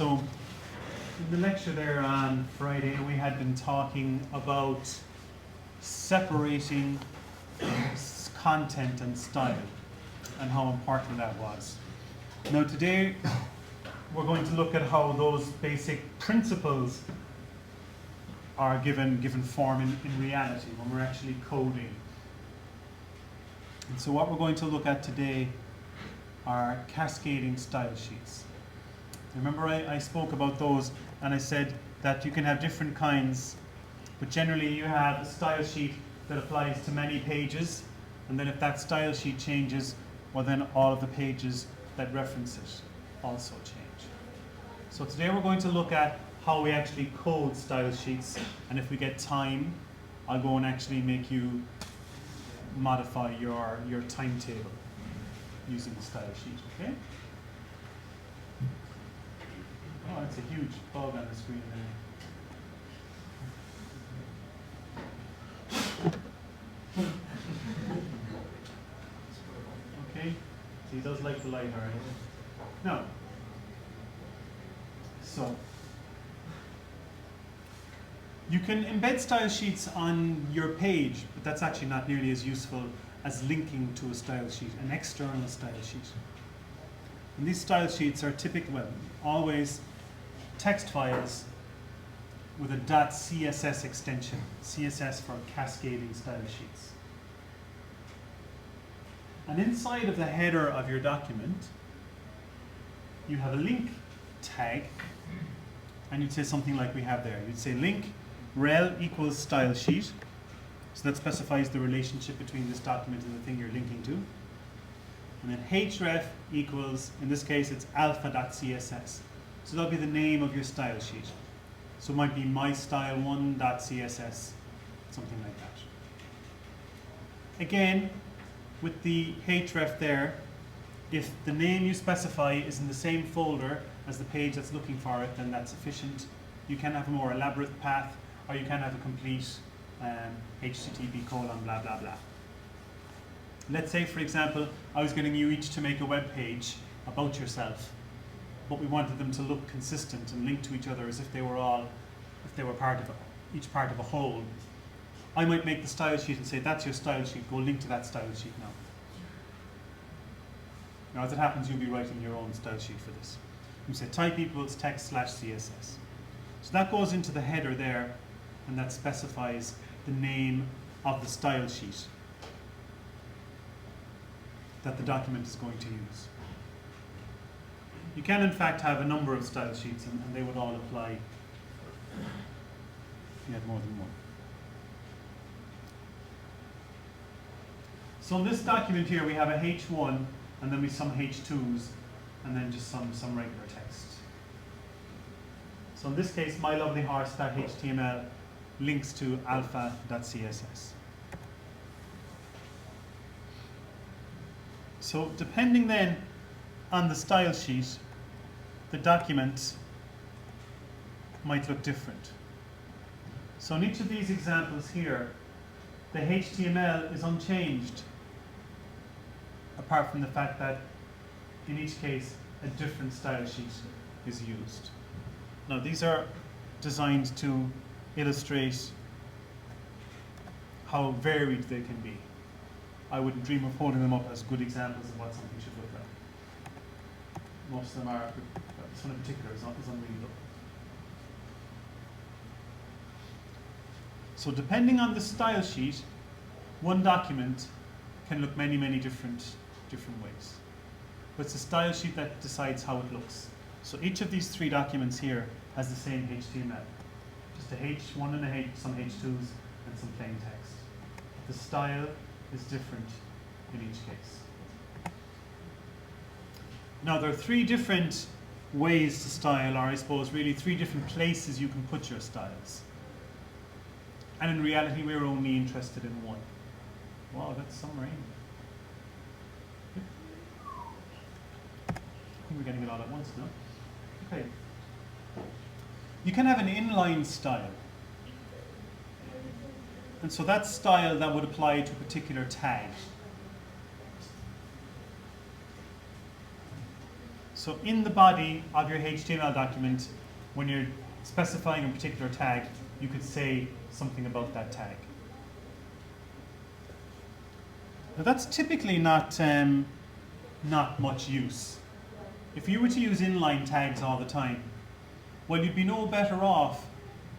So in the lecture there on Friday, we had been talking about separating content and style and how important that was. Now today, we're going to look at how those basic principles are given form in reality when we're actually coding. And so what we're going to look at today are cascading style sheets. Remember I spoke about those and I said that you can have different kinds, but generally you have a style sheet that applies to many pages, and then if that style sheet changes, well then all of the pages that reference it also change. So today we're going to look at how we actually code style sheets, and if we get time, I'll go and actually make you modify your timetable using the style sheet, okay? Oh, that's a huge bug on the screen there. Okay, so he does like the light, all right? Now, so you can embed style sheets on your page, but that's actually not nearly as useful as linking to a style sheet, an external style sheet. And these style sheets are typically, well, always text files with a .css extension, CSS for cascading style sheets. And inside of the header of your document, you have a link tag, and you'd say something like we have there. You'd say link rel equals style sheet. So that specifies the relationship between this document and the thing you're linking to. And then href equals, in this case, it's alpha.css. So that'll be the name of your style sheet. So it might be mystyle1.css, something like that. Again, with the href there, if the name you specify is in the same folder as the page that's looking for it, then that's sufficient. You can have a more elaborate path, or you can have a complete HTTP : blah, blah, blah. Let's say, for example, I was getting you each to make a web page about yourself, but we wanted them to look consistent and link to each other as if they were each part of a whole. I might make the style sheet and say, that's your style sheet, go link to that style sheet now. Now, as it happens, you'll be writing your own style sheet for this. You say type equals text/CSS. So that goes into the header there, and that specifies the name of the style sheet that the document is going to use. You can, in fact, have a number of style sheets, and they would all apply if you had more than one. So in this document here, we have a H1, and then we some H2s, and then just some regular text. So in this case, mylovelyhorse.html links to alpha.css. So depending then on the style sheet, the document might look different. So in each of these examples here, the HTML is unchanged, apart from the fact that in each case a different style sheet is used. Now these are designed to illustrate how varied they can be. I wouldn't dream of holding them up as good examples of what something should look like. Most of them are, but this one in particular is unreadable. So depending on the style sheet, one document can look many different ways. But it's the style sheet that decides how it looks. So each of these three documents here has the same HTML. Just a H1 and some H2s and some plain text. The style is different in each case. Now there are three different ways to style, or I suppose really three different places you can put your styles. And in reality, we're only interested in one. Wow, that's some rain. I think we're getting it all at once now. Okay. You can have an inline style. And so that style that would apply to a particular tag. So in the body of your HTML document, when you're specifying a particular tag, you could say something about that tag. Now that's typically not much use. If you were to use inline tags all the time, well, you'd be no better off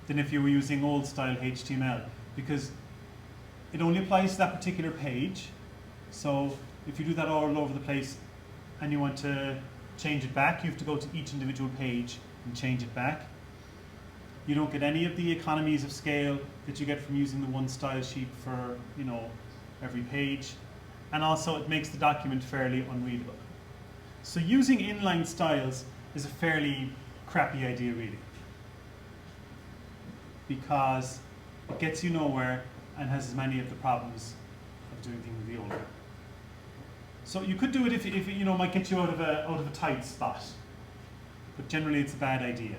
than if you were using old style HTML, because it only applies to that particular page. So if you do that all over the place and you want to change it back, you have to go to each individual page and change it back. You don't get any of the economies of scale that you get from using the one style sheet for, you know, every page. And also it makes the document fairly unreadable. So using inline styles is a fairly crappy idea, really, because it gets you nowhere and has as many of the problems of doing things the old way. So you could do it if it, you know, might get you out of a tight spot, but generally it's a bad idea.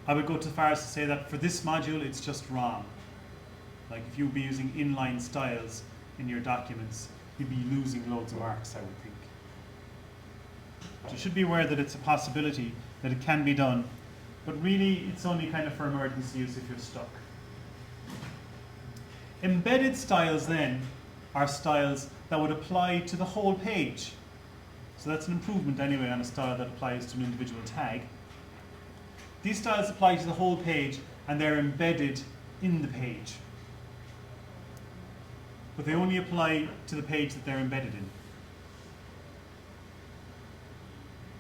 I would go so far as to say that for this module it's just wrong. Like if you'd be using inline styles in your documents, you'd be losing loads of marks, I would think. But you should be aware that it's a possibility that it can be done, but really it's only kind of for emergency use if you're stuck. Embedded styles then are styles that would apply to the whole page. So that's an improvement anyway on a style that applies to an individual tag. These styles apply to the whole page and they're embedded in the page. But they only apply to the page that they're embedded in.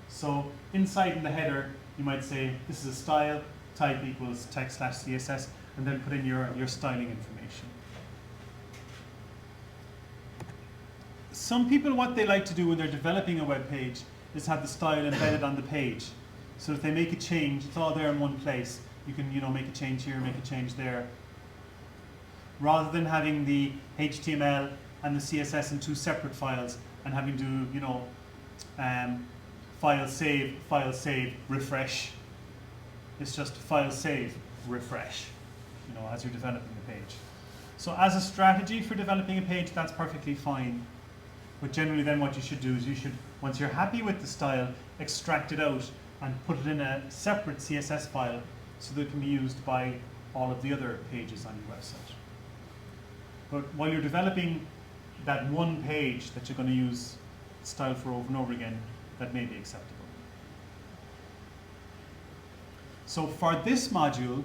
So inside in the header, you might say this is a style, type equals text/CSS, and then put in your styling information. Some people, what they like to do when they're developing a web page is have the style embedded on the page. So if they make a change, it's all there in one place. You can, you know, make a change here, make a change there. Rather than having the HTML and the CSS in two separate files and having to, you know, file save, refresh. It's just file save, refresh, you know, as you're developing the page. So as a strategy for developing a page, that's perfectly fine. But generally then what you should do is you should, once you're happy with the style, extract it out and put it in a separate CSS file so that it can be used by all of the other pages on your website. But while you're developing that one page that you're going to use style for over and over again, that may be acceptable. So for this module,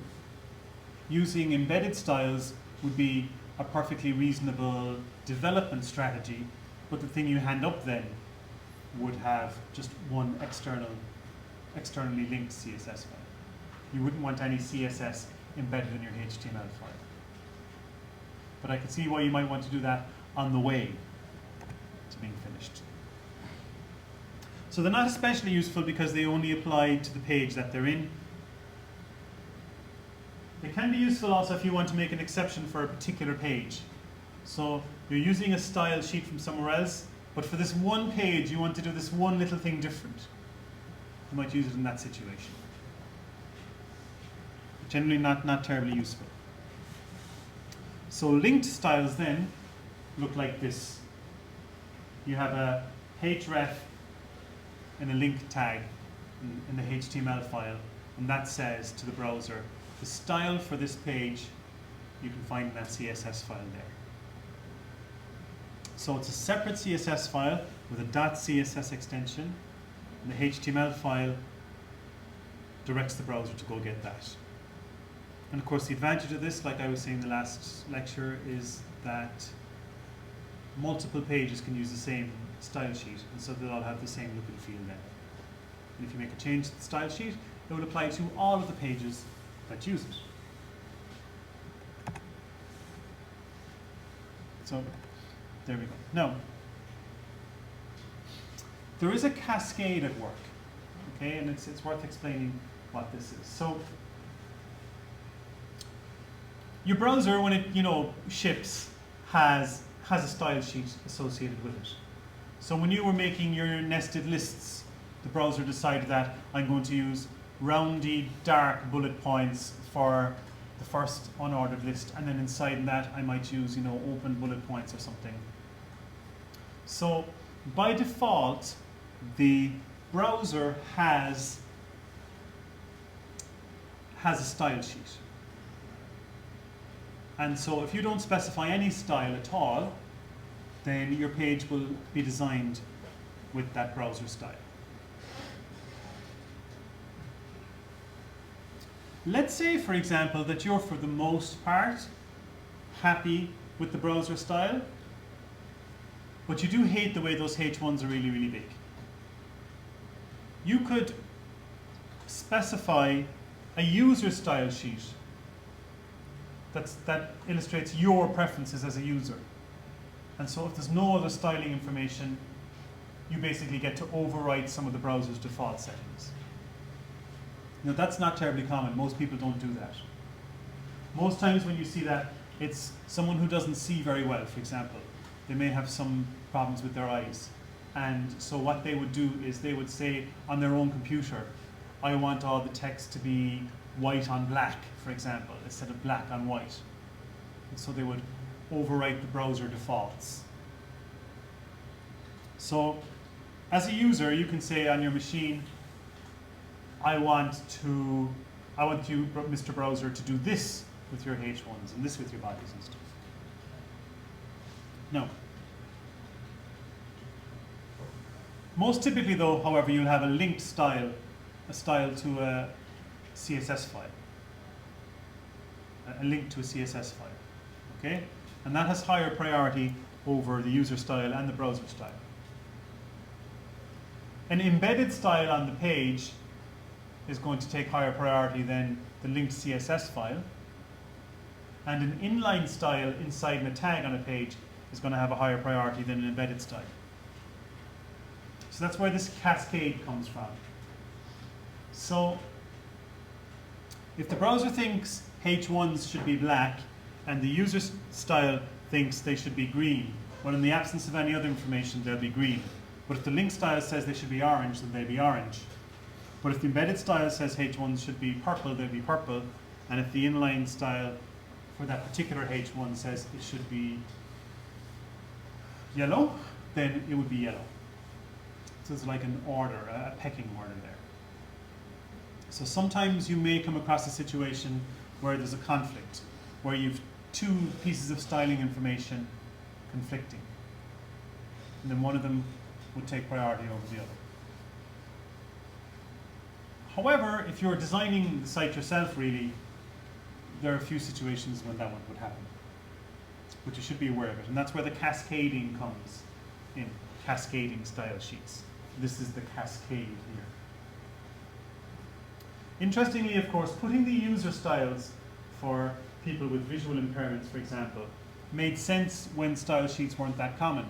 using embedded styles would be a perfectly reasonable development strategy, but the thing you hand up then would have just one externally linked CSS file. You wouldn't want any CSS embedded in your HTML file. But I can see why you might want to do that on the way to being finished. So they're not especially useful because they only apply to the page that they're in. They can be useful also if you want to make an exception for a particular page. So you're using a style sheet from somewhere else, but for this one page you want to do this one little thing different. You might use it in that situation. Generally not terribly useful. So linked styles then look like this. You have a href and a link tag in the HTML file, and that says to the browser, the style for this page you can find in that CSS file there. So it's a separate CSS file with a .css extension, and the HTML file directs the browser to go get that. And of course the advantage of this, like I was saying in the last lecture, is that multiple pages can use the same style sheet, and so they'll all have the same look and feel then. And if you make a change to the style sheet, it will apply to all of the pages that use it. So there we go. Now, there is a cascade at work, okay, and it's worth explaining what this is. So your browser, when it, you know, ships, has a style sheet associated with it. So when you were making your nested lists, the browser decided that I'm going to use roundy, dark bullet points for the first unordered list, and then inside that I might use, you know, open bullet points or something. So by default, the browser has a style sheet. And so if you don't specify any style at all, then your page will be designed with that browser style. Let's say, for example, that you're for the most part happy with the browser style, but you do hate the way those H1s are really, really big. You could specify a user style sheet that illustrates your preferences as a user. And so if there's no other styling information, you basically get to overwrite some of the browser's default settings. Now that's not terribly common. Most people don't do that. Most times when you see that, it's someone who doesn't see very well, for example. They may have some problems with their eyes. And so what they would do is they would say on their own computer, I want all the text to be white on black, for example, instead of black on white. And so they would overwrite the browser defaults. So as a user, you can say on your machine, I want you, Mr. Browser, to do this with your H1s and this with your bodies and stuff. No. Most typically though, however, you'll have a linked style, a style to a CSS file. A link to a CSS file, okay? And that has higher priority over the user style and the browser style. An embedded style on the page is going to take higher priority than the linked CSS file. And an inline style inside a tag on a page is going to have a higher priority than an embedded style. So that's where this cascade comes from. So if the browser thinks H1s should be black and the user style thinks they should be green, well, in the absence of any other information, they'll be green. But if the link style says they should be orange, then they'll be orange. But if the embedded style says H1s should be purple, they'll be purple. And if the inline style for that particular H1 says it should be yellow, then it would be yellow. So it's like an order, a pecking order there. So sometimes you may come across a situation where there's a conflict, where you've two pieces of styling information conflicting. And then one of them would take priority over the other. However, if you're designing the site yourself, really, there are a few situations when that one would happen. But you should be aware of it. And that's where the cascading comes in, cascading style sheets. This is the cascade here. Interestingly, of course, putting the user styles for people with visual impairments, for example, made sense when style sheets weren't that common.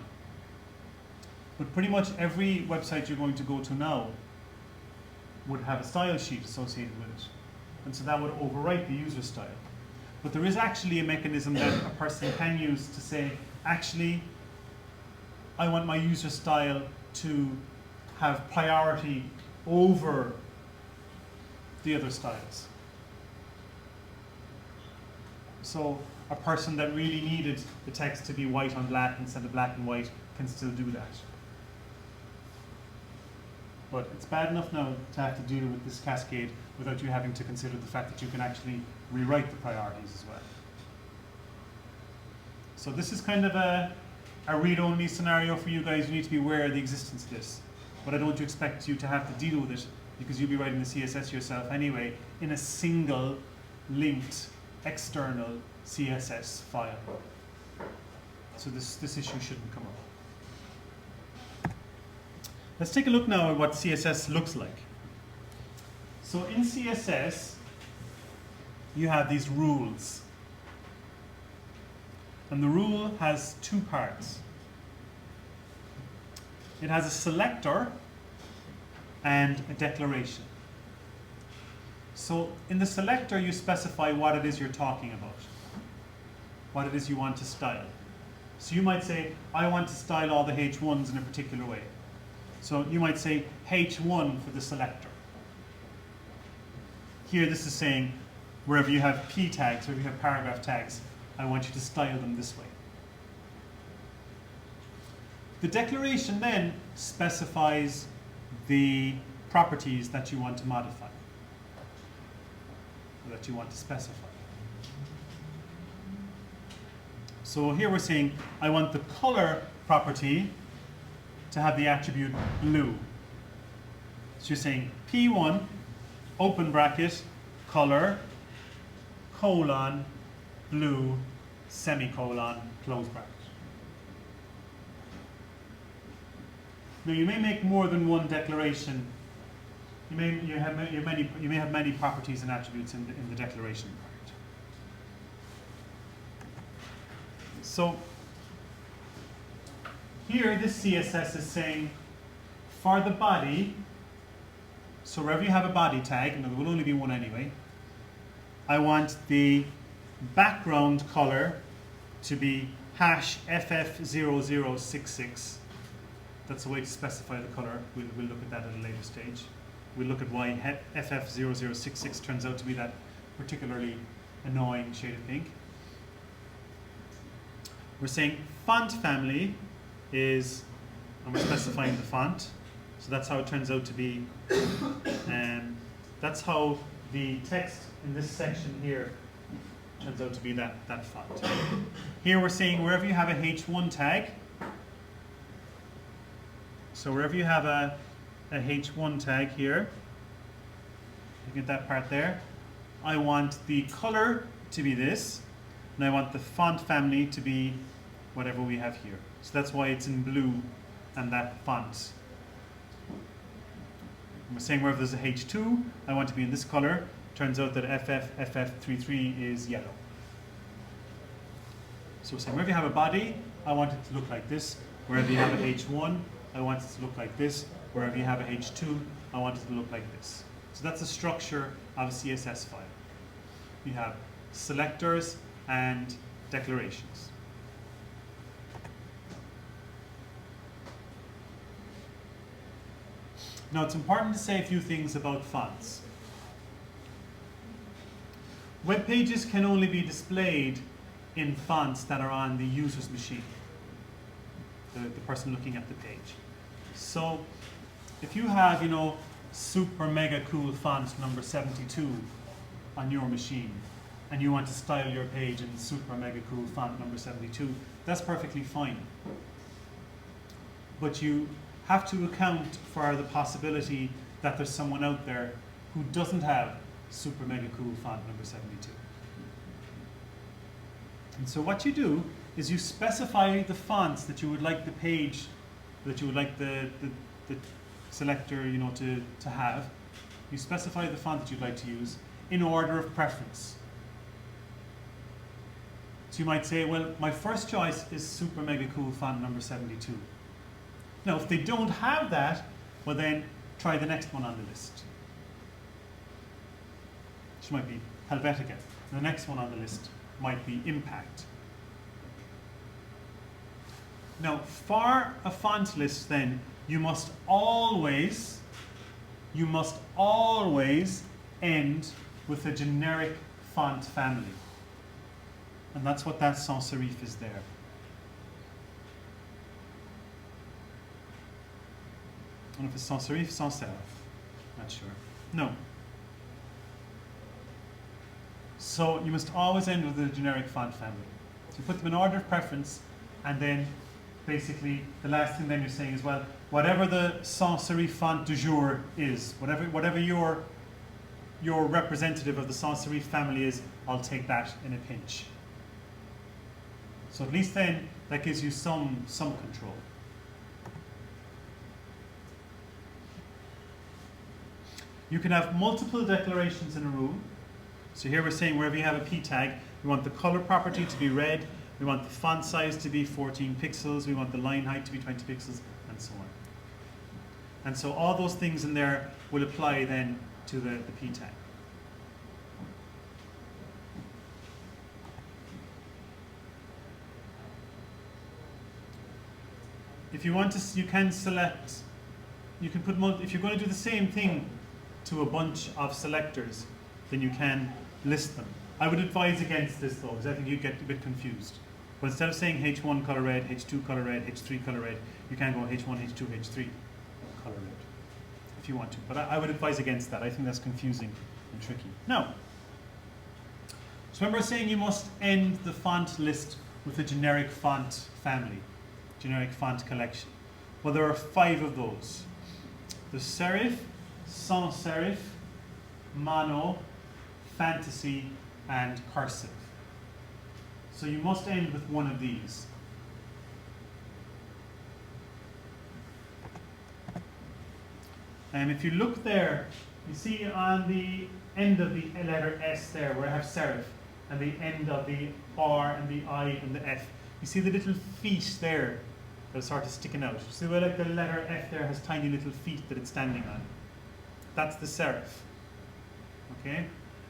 But pretty much every website you're going to go to now would have a style sheet associated with it. And so that would overwrite the user style. But there is actually a mechanism that a person can use to say, actually, I want my user style to have priority over the other styles. So a person that really needed the text to be white on black instead of black and white can still do that. But it's bad enough now to have to deal with this cascade without you having to consider the fact that you can actually rewrite the priorities as well. So this is kind of a read-only scenario for you guys. You need to be aware of the existence of this. But I don't expect you to have to deal with it because you'll be writing the CSS yourself anyway in a single linked external CSS file. So this issue shouldn't come up. Let's take a look now at what CSS looks like. So in CSS, you have these rules. And the rule has two parts. It has a selector and a declaration. So in the selector, you specify what it is you're talking about, what it is you want to style. So you might say, I want to style all the H1s in a particular way. So you might say H1 for the selector. Here this is saying, wherever you have P tags, wherever you have paragraph tags, I want you to style them this way. The declaration then specifies the properties that you want to modify, or that you want to specify. So here we're saying I want the color property to have the attribute blue. So you're saying P1, open bracket, color, colon, blue, semicolon, close bracket. Now you may make more than one declaration. You may have many properties and attributes in the declaration part. So here this CSS is saying for the body, so wherever you have a body tag, and there will only be one anyway, I want the background color to be #FF0066. That's the way to specify the color. We'll look at that at a later stage. We'll look at why FF0066 turns out to be that particularly annoying shade of pink. We're saying font family is, and we're specifying the font. So that's how it turns out to be. That's how the text in this section here turns out to be that font. Here we're saying wherever you have a H1 tag, so wherever you have a H1 tag here, look at that part there, I want the color to be this, and I want the font family to be whatever we have here. So that's why it's in blue and that font. And we're saying wherever there's a H2, I want to be in this color. Turns out that FF33 is yellow. So we're saying wherever you have a body, I want it to look like this. Wherever you have a H1, I want it to look like this. Wherever you have a H2, I want it to look like this. So that's the structure of a CSS file. You have selectors and declarations. Now it's important to say a few things about fonts. Web pages can only be displayed in fonts that are on the user's machine, the person looking at the page. So if you have, super mega cool font number 72 on your machine, and you want to style your page in super mega cool font number 72, that's perfectly fine. But you have to account for the possibility that there's someone out there who doesn't have super mega cool font number 72. And so what you do is you specify the fonts that you would like the page, that you would like the selector to have. You specify the font that you'd like to use in order of preference. So you might say, well, my first choice is super mega cool font number 72. Now, if they don't have that, well then try the next one on the list, which might be Helvetica. And the next one on the list might be Impact. Now, for a font list then, you must always end with a generic font family. And that's what that sans serif is there. I don't know if it's sans serif, sans serif. Not sure. No. So you must always end with a generic font family. So you put them in order of preference, and then basically the last thing then you're saying is, well, whatever the sans serif font du jour is, whatever your representative of the sans serif family is, I'll take that in a pinch. So at least then that gives you some control. You can have multiple declarations in a row. So here we're saying wherever you have a p tag, we want the color property to be red, we want the font size to be 14 pixels, we want the line height to be 20 pixels, and so on. And so all those things in there will apply then to the p tag. If you want to, you can select, you can put, if you're going to do the same thing to a bunch of selectors, then you can list them. I would advise against this though, because I think you get a bit confused. But instead of saying H1 color red, H2 color red, H3 color red, you can go H1, H2, H3 color red. if you want to. But I would advise against that. I think that's confusing and tricky. Now, so remember saying you must end the font list with a generic font family, generic font collection. Well, there are 5 of those. The serif, sans serif, mono, fantasy, and cursive. So you must end with one of these. And if you look there, you see on the end of the letter S there, where I have serif, and the end of the R and the I and the F. You see the little feet there that are sort of sticking out. See where like the letter F there has tiny little feet that it's standing on? That's the serif. Okay?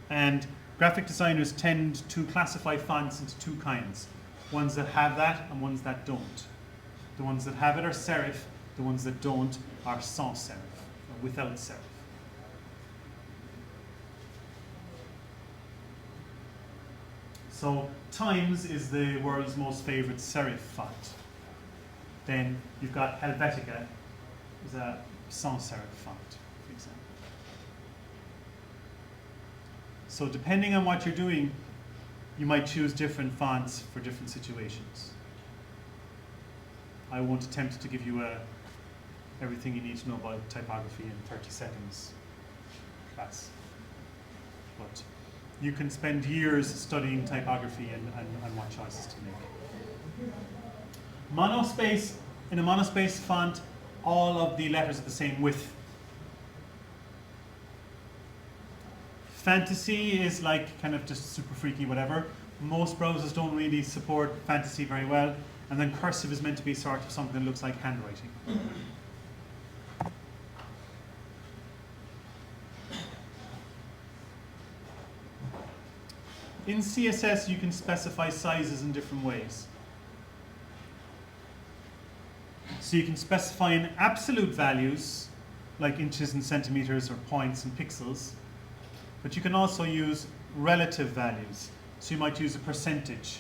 And graphic designers tend to classify fonts into 2 kinds. Ones that have that and ones that don't. The ones that have it are serif, the ones that don't are sans serif, or without serif. So Times is the world's most favorite serif font. Then you've got Helvetica, is a sans serif font, for example. So depending on what you're doing, you might choose different fonts for different situations. I won't attempt to give you everything you need to know about typography in 30 seconds class. But you can spend years studying typography and what choices to make. Monospace, in a monospace font, all of the letters are the same width. Fantasy is like kind of just super freaky whatever. Most browsers don't really support fantasy very well. And then cursive is meant to be sort of something that looks like handwriting. In CSS, you can specify sizes in different ways. So you can specify in absolute values, like inches and centimeters or points and pixels, but you can also use relative values. So you might use a percentage.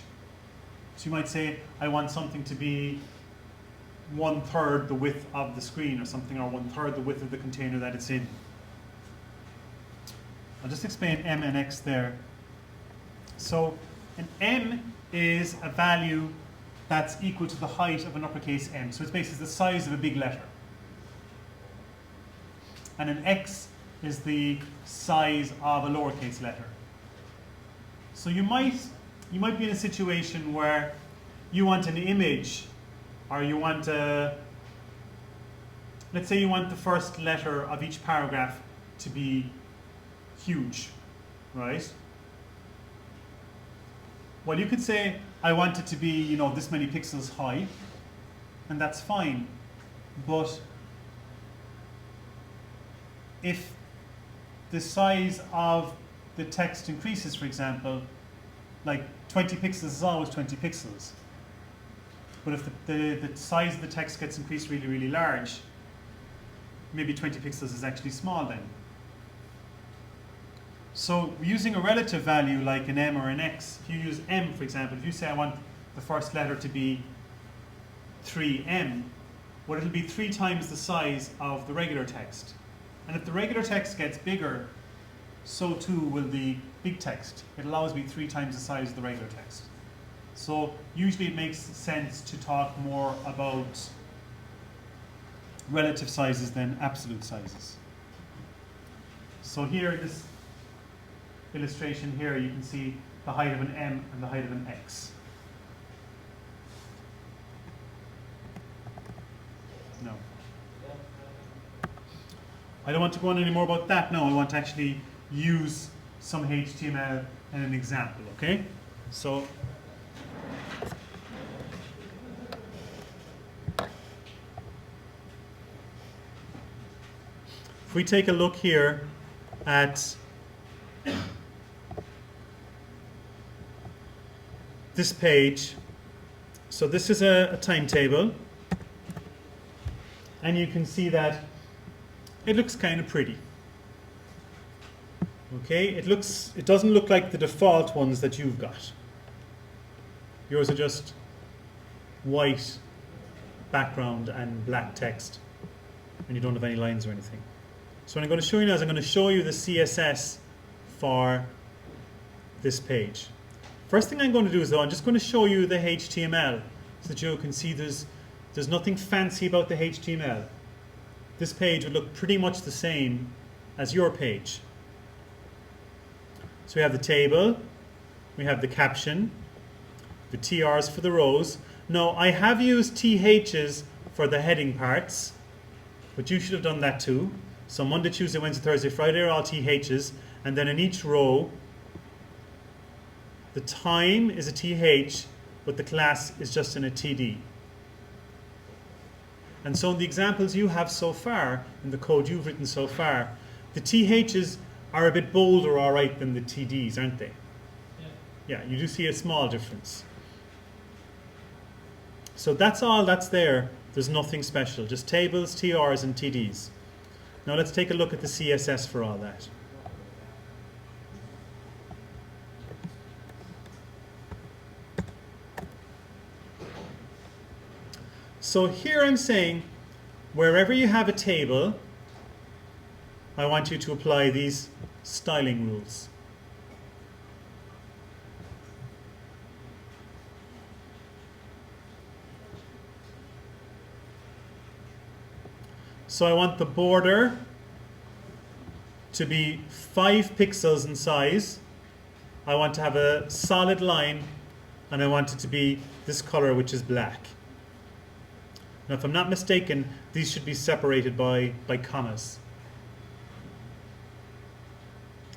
So you might say, I want something to be 1/3 the width of the screen or something, or 1/3 the width of the container that it's in. I'll just explain M and X there. So an M is a value that's equal to the height of an uppercase M. So it's basically the size of a big letter. And an X is the size of a lowercase letter. So you might be in a situation where you want an image, or you want let's say you want the first letter of each paragraph to be huge, right? Well, you could say, I want it to be, this many pixels high, and that's fine. But if the size of the text increases, for example, like 20 pixels is always 20 pixels. But if the size of the text gets increased really, really large, maybe 20 pixels is actually small then. So using a relative value like an M or an X, if you use M, for example, if you say I want the first letter to be 3M, well, it'll be 3 times the size of the regular text. And if the regular text gets bigger, so too will the big text. It'll always be 3 times the size of the regular text. So usually it makes sense to talk more about relative sizes than absolute sizes. So here, this illustration here, you can see the height of an M and the height of an X. No. I don't want to go on any more about that now. I want to actually use some HTML and an example, okay? So if we take a look here at this page, so this is a timetable, and you can see that it looks kind of pretty. Okay, it doesn't look like the default ones that you've got. Yours are just white background and black text, and you don't have any lines or anything. So what I'm going to show you now is I'm going to show you the CSS for this page. First thing I'm going to do is though, I'm just going to show you the HTML so that you can see there's nothing fancy about the HTML. This page would look pretty much the same as your page. So we have the table, we have the caption, the TRs for the rows. Now I have used THs for the heading parts, but you should have done that too. So Monday, Tuesday, Wednesday, Thursday, Friday are all THs, and then in each row the time is a TH, but the class is just in a TD. And so in the examples you have so far, in the code you've written so far, the THs are a bit bolder, all right, than the TDs, aren't they? Yeah, you do see a small difference. So that's all that's there. There's nothing special, just tables, TRs, and TDs. Now let's take a look at the CSS for all that. So here I'm saying, wherever you have a table, I want you to apply these styling rules. So I want the border to be 5 pixels in size. I want to have a solid line, and I want it to be this color, which is black. Now, if I'm not mistaken, these should be separated by commas.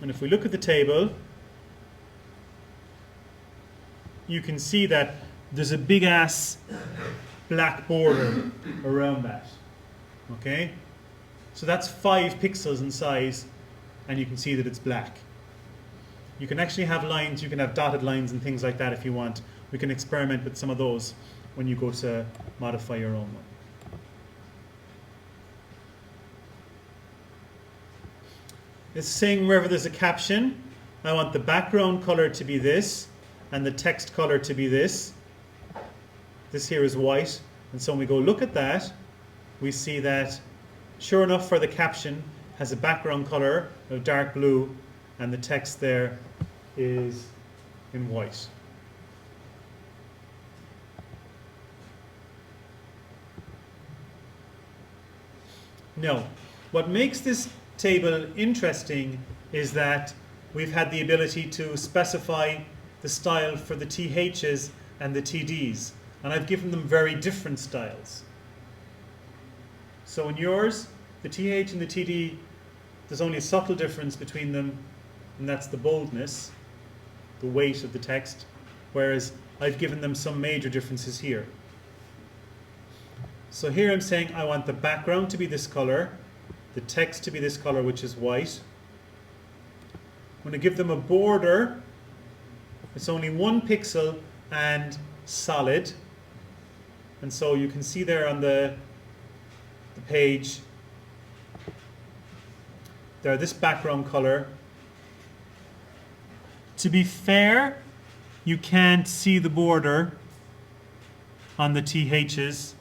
And if we look at the table, you can see that there's a big ass black border around that. Okay? So that's 5 pixels in size, and you can see that it's black. You can actually have lines, you can have dotted lines and things like that if you want. We can experiment with some of those when you go to modify your own one. It's saying wherever there's a caption, I want the background color to be this, and the text color to be this. This here is white, and so when we go look at that, we see that, sure enough, for the caption, has a background color of dark blue, and the text there is in white. Now, what makes this table interesting is that we've had the ability to specify the style for the THs and the TDs, and I've given them very different styles. So in yours, the TH and the TD, there's only a subtle difference between them, and that's the boldness, the weight of the text, whereas I've given them some major differences here. So here I'm saying I want the background to be this color, the text to be this color, which is white. I'm going to give them a border. It's only 1 pixel and solid. And so you can see there on the page, there, this background color. To be fair, you can't see the border on the THs.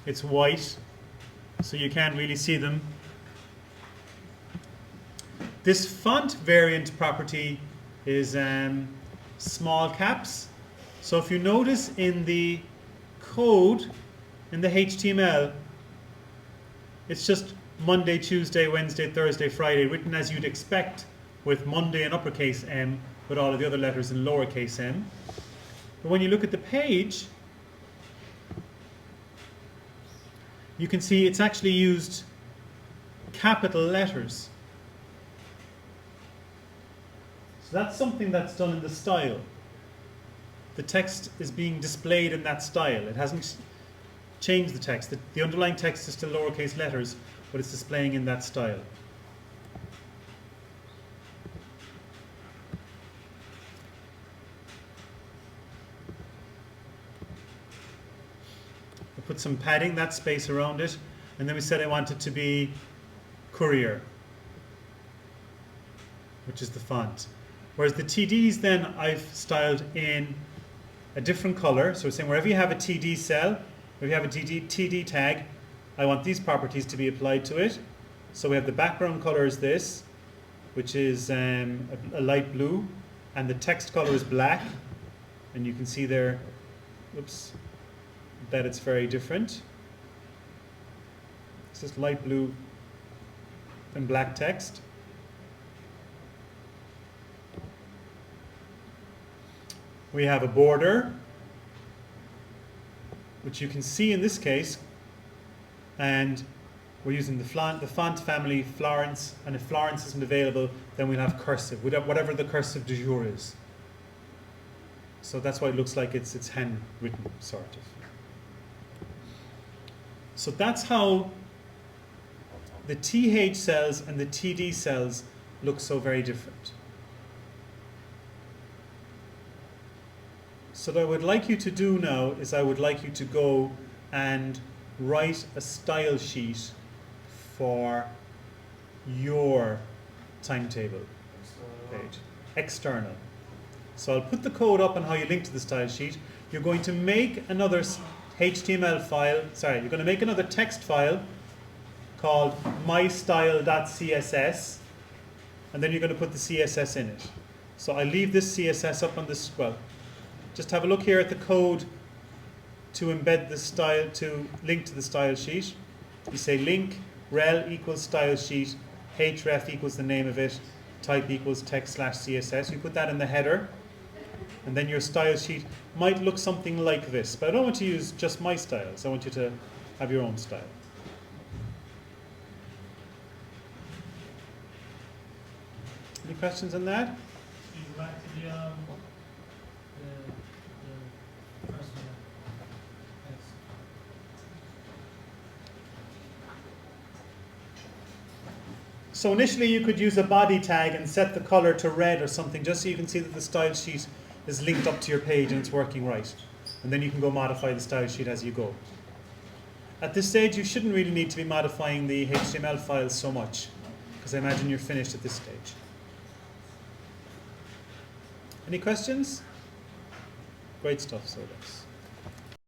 It's white, so you can't really see them. This font variant property is small caps. So if you notice in the code, in the HTML, it's just Monday, Tuesday, Wednesday, Thursday, Friday, written as you'd expect, with Monday in uppercase M, with all of the other letters in lowercase m. But when you look at the page, you can see it's actually used capital letters. So that's something that's done in the style. The text is being displayed in that style. It hasn't changed the text. The underlying text is still lowercase letters, but it's displaying in that style. I put some padding, that space around it, and then we said I want it to be Courier, which is the font. Whereas the TDs then I've styled in a different color. So we're saying wherever you have a TD cell, If you have a TD tag, I want these properties to be applied to it. So we have the background color is this, which is a light blue, and the text color is black. And you can see there, oops, that it's very different. It's just light blue and black text. We have a border, which you can see in this case, and we're using the font family Florence, and if Florence isn't available, then we'll have cursive, whatever the cursive du jour is. So that's why it looks like it's handwritten, sort of. So that's how the TH cells and the TD cells look so very different. So what I would like you to do now is I would like you to go and write a style sheet for your timetable page. External. So I'll put the code up on how you link to the style sheet. You're going to make another HTML file, sorry, you're going to make another text file called mystyle.css, and then you're going to put the CSS in it. So I leave this CSS up on this, well, just have a look here at the code to embed the style, to link to the style sheet. You say link rel equals style sheet, href equals the name of it, type equals text/CSS. You put that in the header, and then your style sheet might look something like this. But I don't want to use just my styles. I want you to have your own style. Any questions on that? Back to the first one. Yes. So initially you could use a body tag and set the color to red or something, just so you can see that the style sheet is linked up to your page and it's working right. And then you can go modify the style sheet as you go. At this stage you shouldn't really need to be modifying the HTML files so much, because I imagine you're finished at this stage. Any questions? Great stuff, so that's.